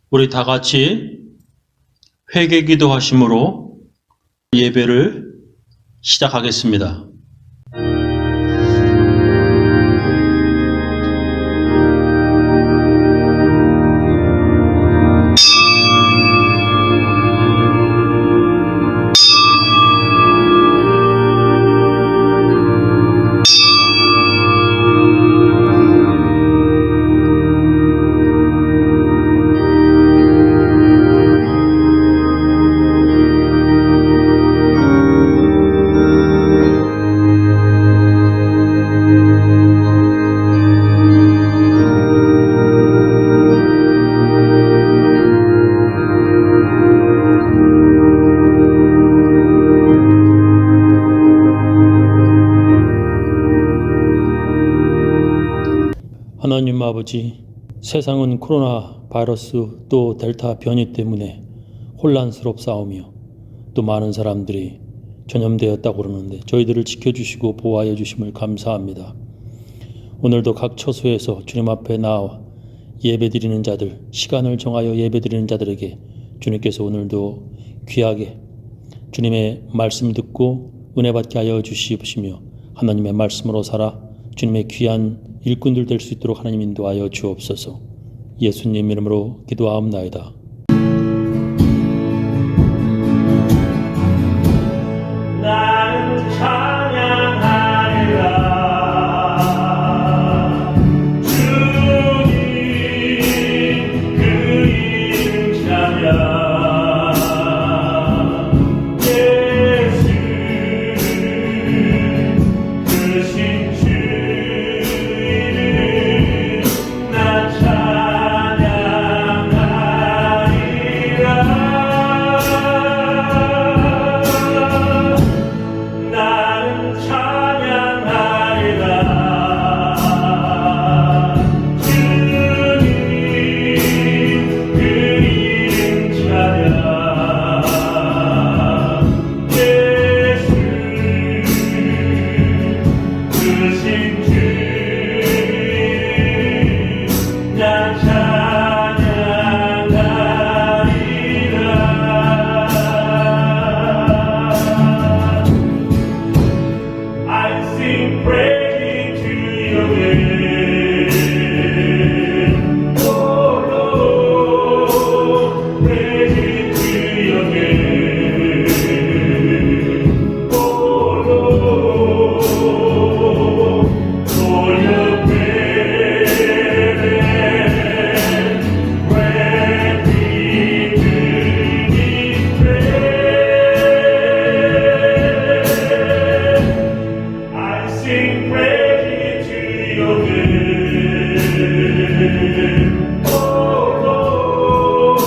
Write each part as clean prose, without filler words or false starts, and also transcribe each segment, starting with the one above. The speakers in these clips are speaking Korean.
우리 다 같이 회개 기도하심으로 예배를 시작하겠습니다. 하나님 아버지, 세상은 코로나 바이러스 또 델타 변이 때문에 혼란스럽사오며 또 많은 사람들이 전염되었다고 그러는데 저희들을 지켜주시고 보호하여 주심을 감사합니다. 오늘도 각 처소에서 주님 앞에 나와 예배드리는 자들, 시간을 정하여 예배드리는 자들에게 주님께서 오늘도 귀하게 주님의 말씀 듣고 은혜 받게 하여 주시옵시며 하나님의 말씀으로 살아 주님의 귀한 일꾼들 될 수 있도록 하나님 인도하여 주옵소서. 예수님 이름으로 기도하옵나이다. 나는 찬양하리라 주님 그 이름 찬양 예수 크신 주 이름 나 찬양하리라 나는 찬양하리라 주님 그 이름 찬양 예수 크신 주 나 찬양하리라 I sing praise to your name, oh Lord, praise to your name, oh Lord, for your presence, worthy to be praised. I sing praise to your name, oh Lord,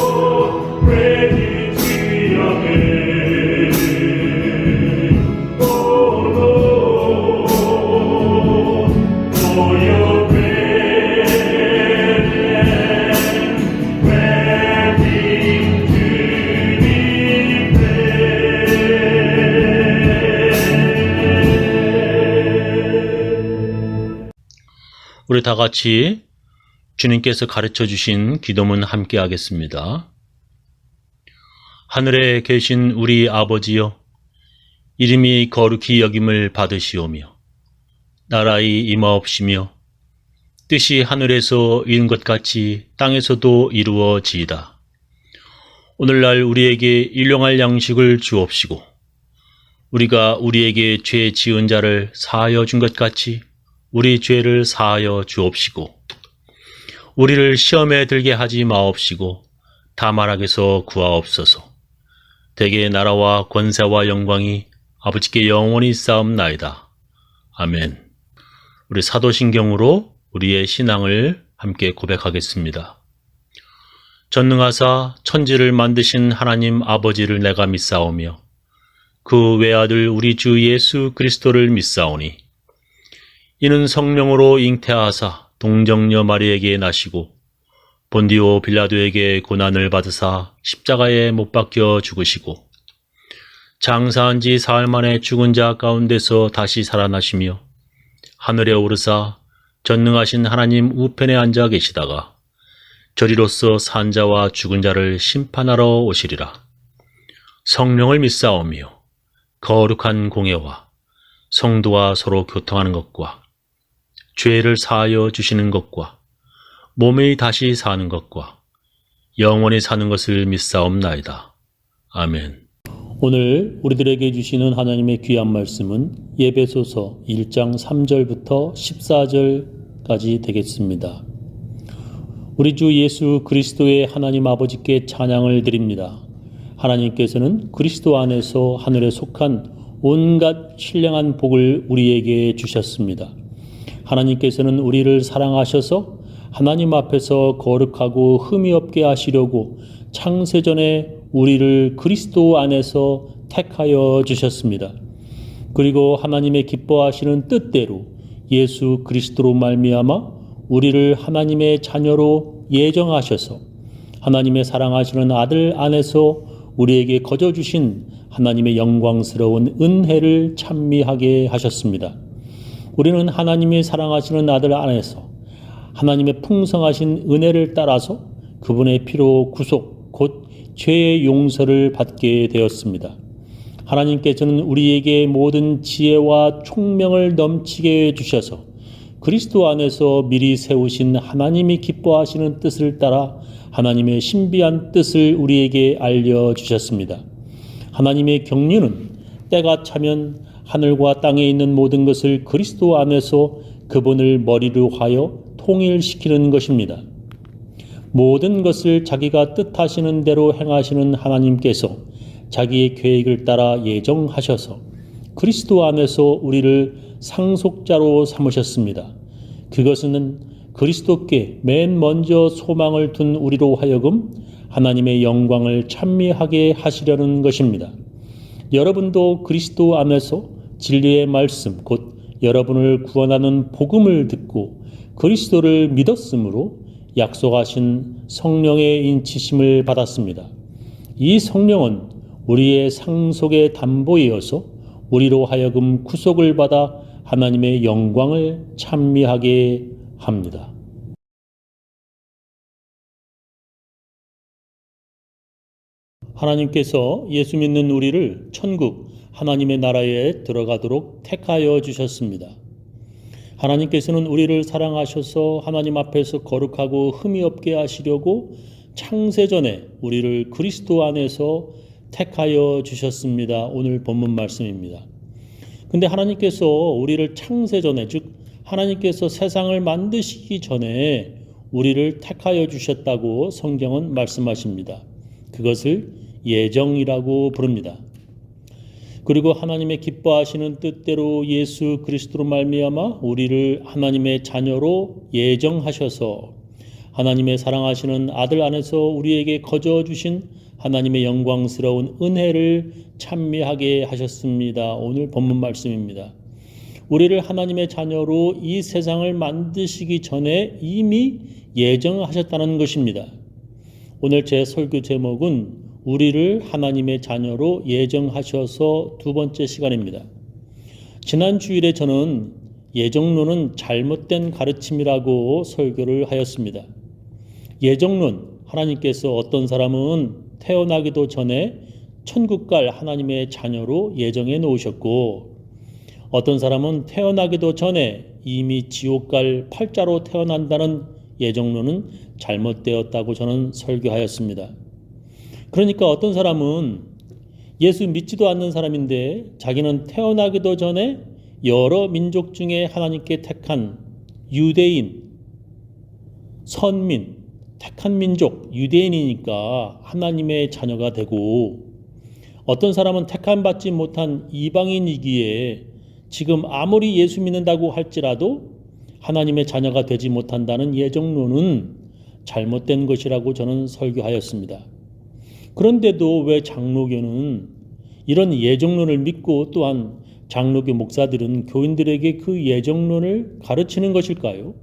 praise to your name, oh Lord, for your presence, worthy to be praised. 우리 다 같이 주님께서 가르쳐 주신 기도문 함께 하겠습니다. 하늘에 계신 우리 아버지여, 이름이 거룩히 여김을 받으시오며 나라의 임하옵시며 뜻이 하늘에서 이룬 것 같이 땅에서도 이루어지이다. 오늘날 우리에게 일용할 양식을 주옵시고 우리가 우리에게 죄 지은 자를 사하여 준 것 같이 우리 죄를 사하여 주옵시고 우리를 시험에 들게 하지 마옵시고 다만 악에서 구하옵소서. 대개 나라와 권세와 영광이 아버지께 영원히 쌓옵나이다. 아멘. 우리 사도신경으로 우리의 신앙을 함께 고백하겠습니다. 전능하사 천지를 만드신 하나님 아버지를 내가 믿사오며 그 외아들 우리 주 예수 그리스도를 믿사오니 이는 성령으로 잉태하사 동정녀 마리에게 나시고 본디오 빌라도에게 고난을 받으사 십자가에 못 박혀 죽으시고 장사한 지 사흘 만에 죽은 자 가운데서 다시 살아나시며 하늘에 오르사 전능하신 하나님 우편에 앉아 계시다가 저리로서 산 자와 죽은 자를 심판하러 오시리라. 성령을 믿사오며 거룩한 공예와 성도와 서로 교통하는 것과 죄를 사하여 주시는 것과 몸이 다시 사는 것과 영원히 사는 것을 믿사옵나이다. 아멘. 오늘 우리들에게 주시는 하나님의 귀한 말씀은 에베소서 1장 3절부터 14절까지 되겠습니다. 우리 주 예수 그리스도의 하나님 아버지께 찬양을 드립니다. 하나님께서는 그리스도 안에서 하늘에 속한 온갖 신령한 복을 우리에게 주셨습니다. 하나님께서는 우리를 사랑하셔서 하나님 앞에서 거룩하고 흠이 없게 하시려고 창세전에 우리를 그리스도 안에서 택하여 주셨습니다. 그리고 하나님의 기뻐하시는 뜻대로 예수 그리스도로 말미암아 우리를 하나님의 자녀로 예정하셔서 하나님의 사랑하시는 아들 안에서 우리에게 거저 주신 하나님의 영광스러운 은혜를 찬미하게 하셨습니다. 우리는 하나님이 사랑하시는 아들 안에서 하나님의 풍성하신 은혜를 따라서 그분의 피로 구속 곧 죄의 용서를 받게 되었습니다. 하나님께서는 우리에게 모든 지혜와 총명을 넘치게 해주셔서 그리스도 안에서 미리 세우신 하나님이 기뻐하시는 뜻을 따라 하나님의 신비한 뜻을 우리에게 알려주셨습니다. 하나님의 경륜은 때가 차면 하늘과 땅에 있는 모든 것을 그리스도 안에서 그분을 머리로 하여 통일시키는 것입니다. 모든 것을 자기가 뜻하시는 대로 행하시는 하나님께서 자기의 계획을 따라 예정하셔서 그리스도 안에서 우리를 상속자로 삼으셨습니다. 그것은 그리스도께 맨 먼저 소망을 둔 우리로 하여금 하나님의 영광을 찬미하게 하시려는 것입니다. 여러분도 그리스도 안에서 진리의 말씀 곧 여러분을 구원하는 복음을 듣고 그리스도를 믿었으므로 약속하신 성령의 인치심을 받았습니다. 이 성령은 우리의 상속의 담보이어서 우리로 하여금 구속을 받아 하나님의 영광을 찬미하게 합니다. 하나님께서 예수 믿는 우리를 천국 하나님의 나라에 들어가도록 택하여 주셨습니다. 하나님께서는 우리를 사랑하셔서 하나님 앞에서 거룩하고 흠이 없게 하시려고 창세전에 우리를 그리스도 안에서 택하여 주셨습니다. 오늘 본문 말씀입니다. 근데 하나님께서 우리를 창세전에 즉 하나님께서 세상을 만드시기 전에 우리를 택하여 주셨다고 성경은 말씀하십니다. 그것을 예정이라고 부릅니다. 그리고 하나님의 기뻐하시는 뜻대로 예수 그리스도로 말미암아 우리를 하나님의 자녀로 예정하셔서 하나님의 사랑하시는 아들 안에서 우리에게 거저 주신 하나님의 영광스러운 은혜를 찬미하게 하셨습니다. 오늘 본문 말씀입니다. 우리를 하나님의 자녀로 이 세상을 만드시기 전에 이미 예정하셨다는 것입니다. 오늘 제 설교 제목은 우리를 하나님의 자녀로 예정하셔서 두 번째 시간입니다. 지난 주일에 저는 예정론은 잘못된 가르침이라고 설교를 하였습니다. 예정론, 하나님께서 어떤 사람은 태어나기도 전에 천국 갈 하나님의 자녀로 예정해 놓으셨고 어떤 사람은 태어나기도 전에 이미 지옥 갈 팔자로 태어난다는 예정론은 잘못되었다고 저는 설교하였습니다. 그러니까 어떤 사람은 예수 믿지도 않는 사람인데 자기는 태어나기도 전에 여러 민족 중에 하나님께 택한 유대인, 선민, 택한 민족, 유대인이니까 하나님의 자녀가 되고 어떤 사람은 택함받지 못한 이방인이기에 지금 아무리 예수 믿는다고 할지라도 하나님의 자녀가 되지 못한다는 예정론은 잘못된 것이라고 저는 설교하였습니다. 그런데도 왜 장로교는 이런 예정론을 믿고 또한 장로교 목사들은 교인들에게 그 예정론을 가르치는 것일까요?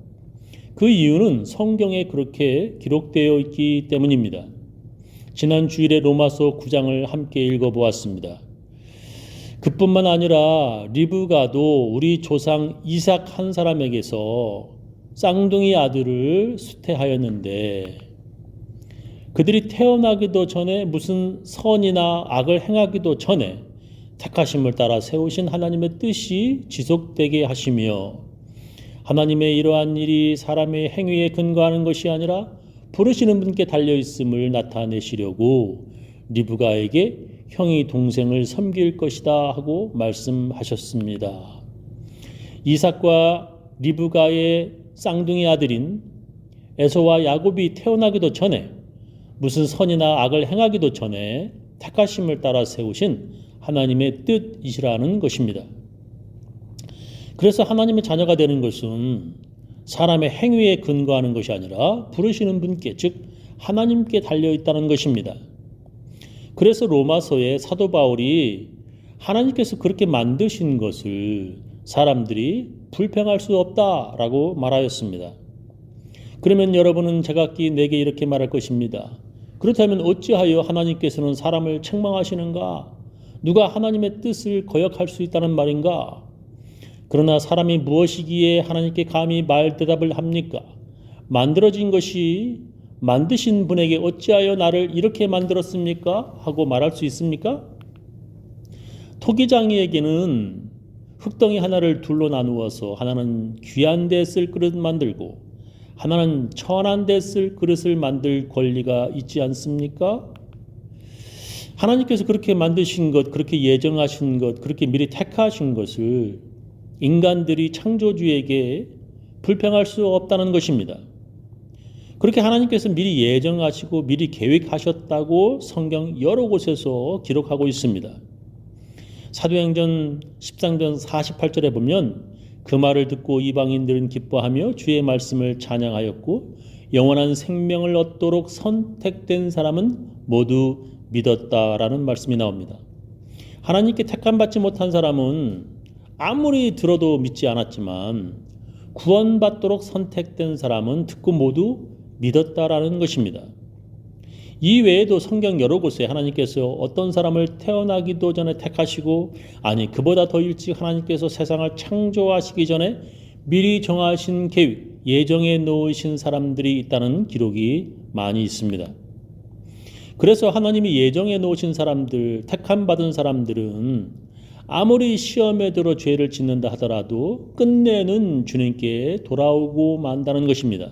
그 이유는 성경에 그렇게 기록되어 있기 때문입니다. 지난 주일에 로마서 9장을 함께 읽어보았습니다. 그뿐만 아니라 리브가도 우리 조상 이삭 한 사람에게서 쌍둥이 아들을 수태하였는데 그들이 태어나기도 전에 무슨 선이나 악을 행하기도 전에 택하심을 따라 세우신 하나님의 뜻이 지속되게 하시며 하나님의 이러한 일이 사람의 행위에 근거하는 것이 아니라 부르시는 분께 달려있음을 나타내시려고 리브가에게 형이 동생을 섬길 것이다 하고 말씀하셨습니다. 이삭과 리브가의 쌍둥이 아들인 에서와 야곱이 태어나기도 전에 무슨 선이나 악을 행하기도 전에 택하심을 따라 세우신 하나님의 뜻이시라는 것입니다. 그래서 하나님의 자녀가 되는 것은 사람의 행위에 근거하는 것이 아니라 부르시는 분께, 즉 하나님께 달려있다는 것입니다. 그래서 로마서에 사도 바울이 하나님께서 그렇게 만드신 것을 사람들이 불평할 수 없다라고 말하였습니다. 그러면 여러분은 제각기 내게 이렇게 말할 것입니다. 그렇다면 어찌하여 하나님께서는 사람을 책망하시는가? 누가 하나님의 뜻을 거역할 수 있다는 말인가? 그러나 사람이 무엇이기에 하나님께 감히 말 대답을 합니까? 만들어진 것이 만드신 분에게 어찌하여 나를 이렇게 만들었습니까? 하고 말할 수 있습니까? 토기장이에게는 흙덩이 하나를 둘로 나누어서 하나는 귀한 데 쓸 그릇 만들고 하나는 천한 데 쓸 그릇을 만들 권리가 있지 않습니까? 하나님께서 그렇게 만드신 것, 그렇게 예정하신 것, 그렇게 미리 택하신 것을 인간들이 창조주에게 불평할 수 없다는 것입니다. 그렇게 하나님께서 미리 예정하시고 미리 계획하셨다고 성경 여러 곳에서 기록하고 있습니다. 사도행전 13장 48절에 보면 그 말을 듣고 이방인들은 기뻐하며 주의 말씀을 찬양하였고 영원한 생명을 얻도록 선택된 사람은 모두 믿었다라는 말씀이 나옵니다. 하나님께 택함받지 못한 사람은 아무리 들어도 믿지 않았지만 구원받도록 선택된 사람은 듣고 모두 믿었다라는 것입니다. 이 외에도 성경 여러 곳에 하나님께서 어떤 사람을 태어나기도 전에 택하시고 아니 그보다 더 일찍 하나님께서 세상을 창조하시기 전에 미리 정하신 계획, 예정해 놓으신 사람들이 있다는 기록이 많이 있습니다. 그래서 하나님이 예정해 놓으신 사람들, 택함 받은 사람들은 아무리 시험에 들어 죄를 짓는다 하더라도 끝내는 주님께 돌아오고 만다는 것입니다.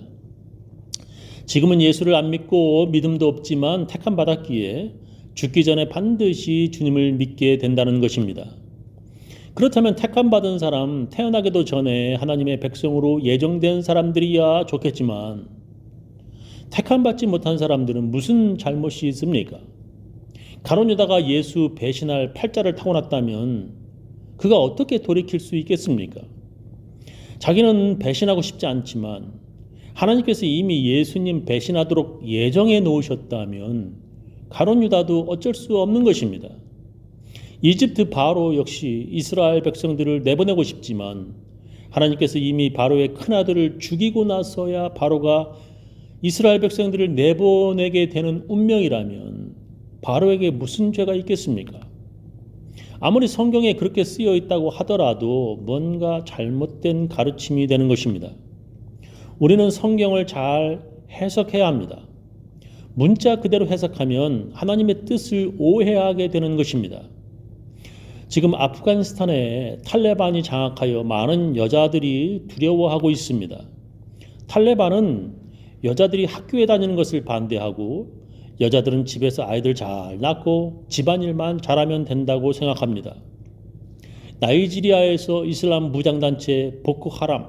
지금은 예수를 안 믿고 믿음도 없지만 택함 받았기에 죽기 전에 반드시 주님을 믿게 된다는 것입니다. 그렇다면 택함 받은 사람, 태어나기도 전에 하나님의 백성으로 예정된 사람들이야 좋겠지만 택함 받지 못한 사람들은 무슨 잘못이 있습니까? 가룟 유다가 예수 배신할 팔자를 타고났다면 그가 어떻게 돌이킬 수 있겠습니까? 자기는 배신하고 싶지 않지만 하나님께서 이미 예수님 배신하도록 예정해 놓으셨다면 가룟 유다도 어쩔 수 없는 것입니다. 이집트 바로 역시 이스라엘 백성들을 내보내고 싶지만 하나님께서 이미 바로의 큰아들을 죽이고 나서야 바로가 이스라엘 백성들을 내보내게 되는 운명이라면 바로에게 무슨 죄가 있겠습니까? 아무리 성경에 그렇게 쓰여 있다고 하더라도 뭔가 잘못된 가르침이 되는 것입니다. 우리는 성경을 잘 해석해야 합니다. 문자 그대로 해석하면 하나님의 뜻을 오해하게 되는 것입니다. 지금 아프가니스탄에 탈레반이 장악하여 많은 여자들이 두려워하고 있습니다. 탈레반은 여자들이 학교에 다니는 것을 반대하고 여자들은 집에서 아이들 잘 낳고 집안일만 잘하면 된다고 생각합니다. 나이지리아에서 이슬람 무장단체 보코하람,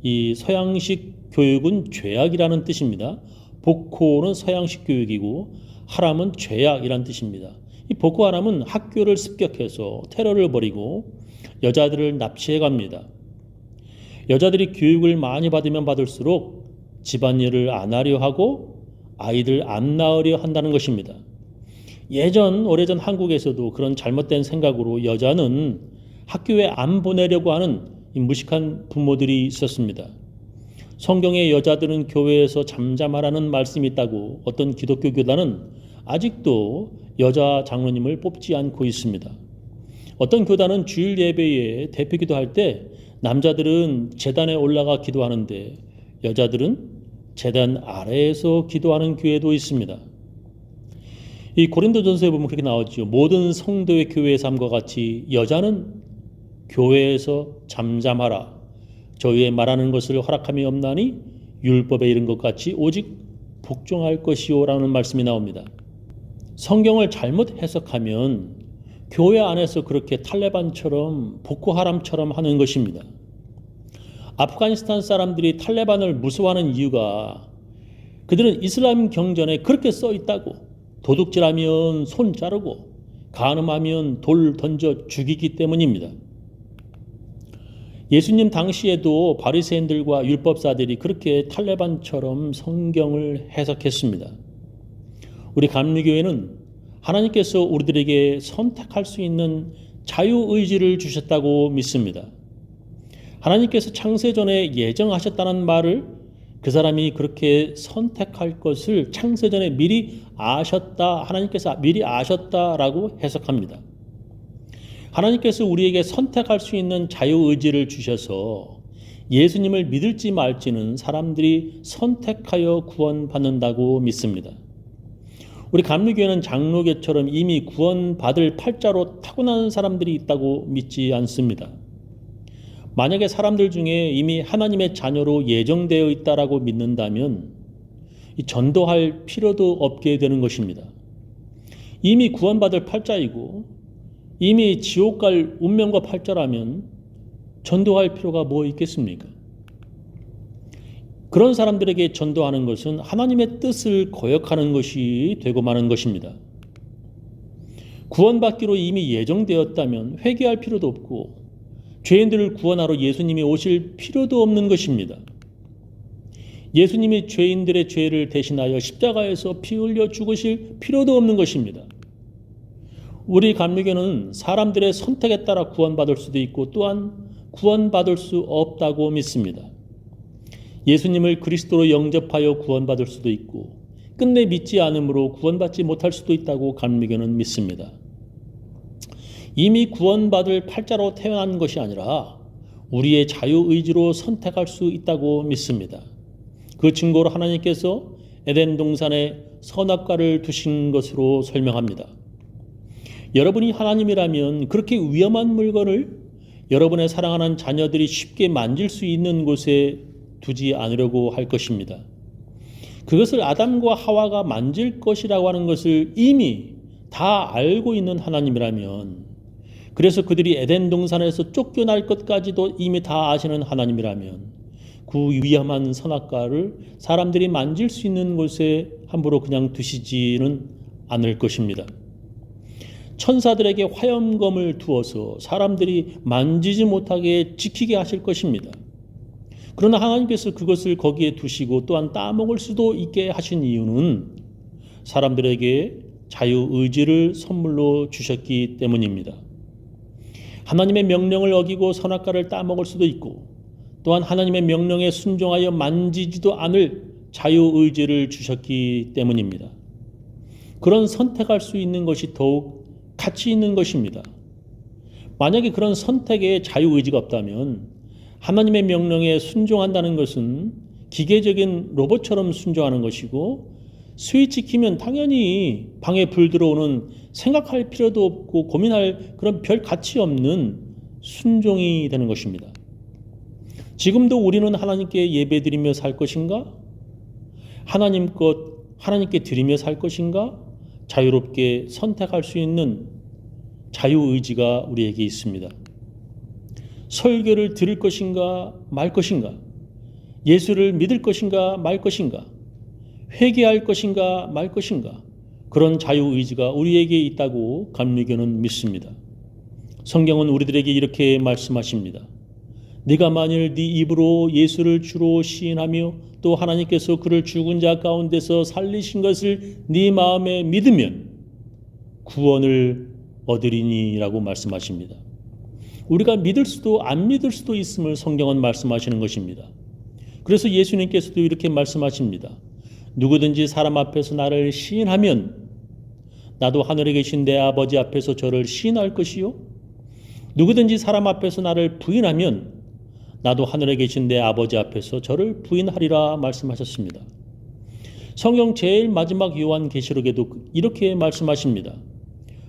이 서양식 교육은 죄악이라는 뜻입니다. 보코는 서양식 교육이고 하람은 죄악이라는 뜻입니다. 이 보코하람은 학교를 습격해서 테러를 벌이고 여자들을 납치해 갑니다. 여자들이 교육을 많이 받으면 받을수록 집안일을 안 하려 하고 아이들 안 낳으려 한다는 것입니다. 오래전 한국에서도 그런 잘못된 생각으로 여자는 학교에 안 보내려고 하는 무식한 부모들이 있었습니다. 성경에 여자들은 교회에서 잠잠하라는 말씀이 있다고 어떤 기독교 교단은 아직도 여자 장로님을 뽑지 않고 있습니다. 어떤 교단은 주일 예배에 대표 기도할 때 남자들은 제단에 올라가 기도하는데 여자들은 제단 아래에서 기도하는 교회도 있습니다. 이 고린도전서에 보면 그렇게 나오죠. 모든 성도의 교회의 삶과 같이 여자는 교회에서 잠잠하라. 저희의 말하는 것을 허락함이 없나니 율법에 이른 것 같이 오직 복종할 것이요라는 말씀이 나옵니다. 성경을 잘못 해석하면 교회 안에서 그렇게 탈레반처럼 보코하람처럼 하는 것입니다. 아프가니스탄 사람들이 탈레반을 무서워하는 이유가 그들은 이슬람 경전에 그렇게 써 있다고, 도둑질하면 손 자르고 간음하면 돌 던져 죽이기 때문입니다. 예수님 당시에도 바리새인들과 율법사들이 그렇게 탈레반처럼 성경을 해석했습니다. 우리 감리교회는 하나님께서 우리들에게 선택할 수 있는 자유의지를 주셨다고 믿습니다. 하나님께서 창세전에 예정하셨다는 말을 그 사람이 그렇게 선택할 것을 창세전에 미리 아셨다, 하나님께서 미리 아셨다라고 해석합니다. 하나님께서 우리에게 선택할 수 있는 자유의지를 주셔서 예수님을 믿을지 말지는 사람들이 선택하여 구원받는다고 믿습니다. 우리 감리교회는 장로교처럼 이미 구원받을 팔자로 타고난 사람들이 있다고 믿지 않습니다. 만약에 사람들 중에 이미 하나님의 자녀로 예정되어 있다라고 믿는다면 전도할 필요도 없게 되는 것입니다. 이미 구원받을 팔자이고 이미 지옥 갈 운명과 팔자라면 전도할 필요가 뭐 있겠습니까? 그런 사람들에게 전도하는 것은 하나님의 뜻을 거역하는 것이 되고 마는 것입니다. 구원받기로 이미 예정되었다면 회개할 필요도 없고 죄인들을 구원하러 예수님이 오실 필요도 없는 것입니다. 예수님이 죄인들의 죄를 대신하여 십자가에서 피 흘려 죽으실 필요도 없는 것입니다. 우리 감리교는 사람들의 선택에 따라 구원받을 수도 있고 또한 구원받을 수 없다고 믿습니다. 예수님을 그리스도로 영접하여 구원받을 수도 있고 끝내 믿지 않으므로 구원받지 못할 수도 있다고 감리교는 믿습니다. 이미 구원받을 팔자로 태어난 것이 아니라 우리의 자유의지로 선택할 수 있다고 믿습니다. 그 증거로 하나님께서 에덴 동산에 선악과를 두신 것으로 설명합니다. 여러분이 하나님이라면 그렇게 위험한 물건을 여러분의 사랑하는 자녀들이 쉽게 만질 수 있는 곳에 두지 않으려고 할 것입니다. 그것을 아담과 하와가 만질 것이라고 하는 것을 이미 다 알고 있는 하나님이라면, 그래서 그들이 에덴 동산에서 쫓겨날 것까지도 이미 다 아시는 하나님이라면 그 위험한 선악과를 사람들이 만질 수 있는 곳에 함부로 그냥 두시지는 않을 것입니다. 천사들에게 화염검을 두어서 사람들이 만지지 못하게 지키게 하실 것입니다. 그러나 하나님께서 그것을 거기에 두시고 또한 따먹을 수도 있게 하신 이유는 사람들에게 자유의지를 선물로 주셨기 때문입니다. 하나님의 명령을 어기고 선악과를 따먹을 수도 있고 또한 하나님의 명령에 순종하여 만지지도 않을 자유의지를 주셨기 때문입니다. 그런 선택할 수 있는 것이 더욱 가치 있는 것입니다. 만약에 그런 선택에 자유의지가 없다면 하나님의 명령에 순종한다는 것은 기계적인 로봇처럼 순종하는 것이고 스위치 키면 당연히 방에 불 들어오는 생각할 필요도 없고 고민할 그런 별 가치 없는 순종이 되는 것입니다. 지금도 우리는 하나님께 예배드리며 살 것인가? 하나님 것 하나님께 드리며 살 것인가? 자유롭게 선택할 수 있는 자유의지가 우리에게 있습니다. 설교를 들을 것인가 말 것인가? 예수를 믿을 것인가 말 것인가? 회개할 것인가 말 것인가? 그런 자유의지가 우리에게 있다고 감리교는 믿습니다. 성경은 우리들에게 이렇게 말씀하십니다. 네가 만일 네 입으로 예수를 주로 시인하며 또 하나님께서 그를 죽은 자 가운데서 살리신 것을 네 마음에 믿으면 구원을 얻으리니라고 말씀하십니다. 우리가 믿을 수도 안 믿을 수도 있음을 성경은 말씀하시는 것입니다. 그래서 예수님께서도 이렇게 말씀하십니다. 누구든지 사람 앞에서 나를 시인하면 나도 하늘에 계신 내 아버지 앞에서 저를 시인할 것이요 누구든지 사람 앞에서 나를 부인하면 나도 하늘에 계신 내 아버지 앞에서 저를 부인하리라 말씀하셨습니다. 성경 제일 마지막 요한계시록에도 이렇게 말씀하십니다.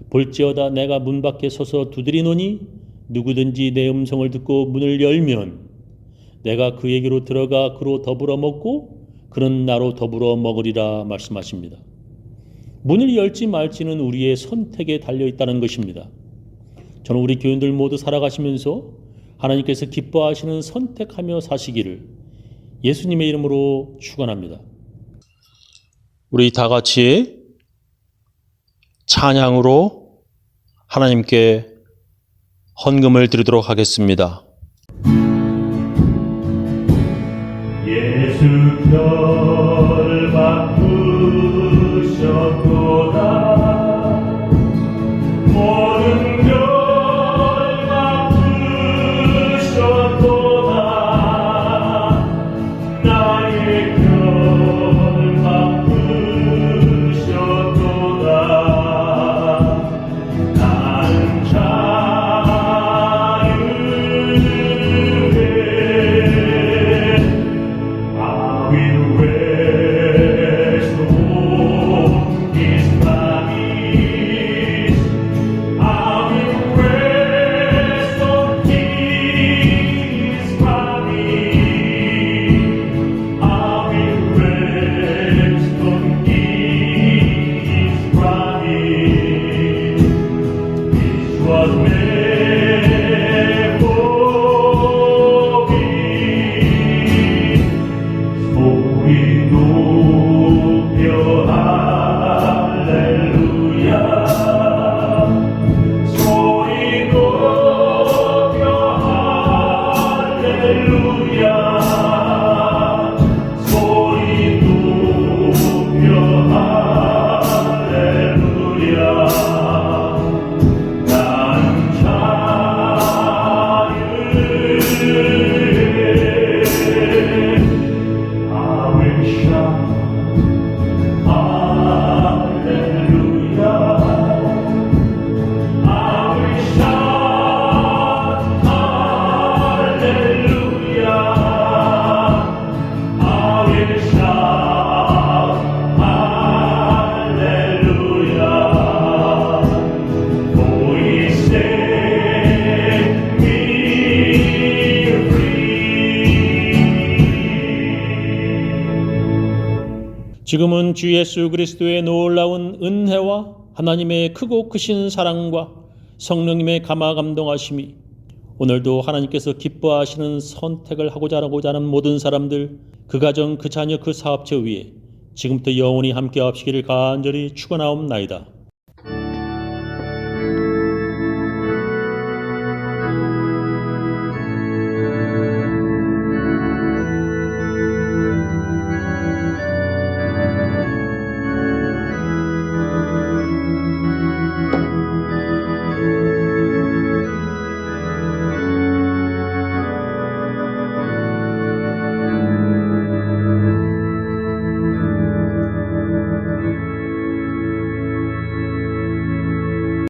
볼지어다 내가 문 밖에 서서 두드리노니 누구든지 내 음성을 듣고 문을 열면 내가 그에게로 들어가 그로 더불어 먹고 그는 나로 더불어 먹으리라 말씀하십니다. 문을 열지 말지는 우리의 선택에 달려있다는 것입니다. 저는 우리 교인들 모두 살아가시면서 하나님께서 기뻐하시는 선택하며 사시기를 예수님의 이름으로 축원합니다. 우리 다 같이 찬양으로 하나님께 헌금을 드리도록 하겠습니다. 예수 결 바꾸셨도다 모든 결 바꾸셨도다 나의 결 바꾸셨도다 나는 자유해 I will rest on His promise. I will rest on His promise. I will rest on His promise. This was meant for me. 소리 높여 할렐루야 소리 높여 할렐루야 소리 높여 할렐루야 난 자유해 I will shout hallelujah. I will shout hallelujah. I will shout hallelujah. For He set me free. 지금은 주 예수 그리스도의 놀라운 은혜와 하나님의 크고 크신 사랑과 성령님의 감화 감동하심이 오늘도 하나님께서 기뻐하시는 선택을 하고자 하는 모든 사람들, 그 가정, 그 자녀, 그 사업체 위에 지금부터 영원히 함께 하시기를 간절히 축원하옵나이다.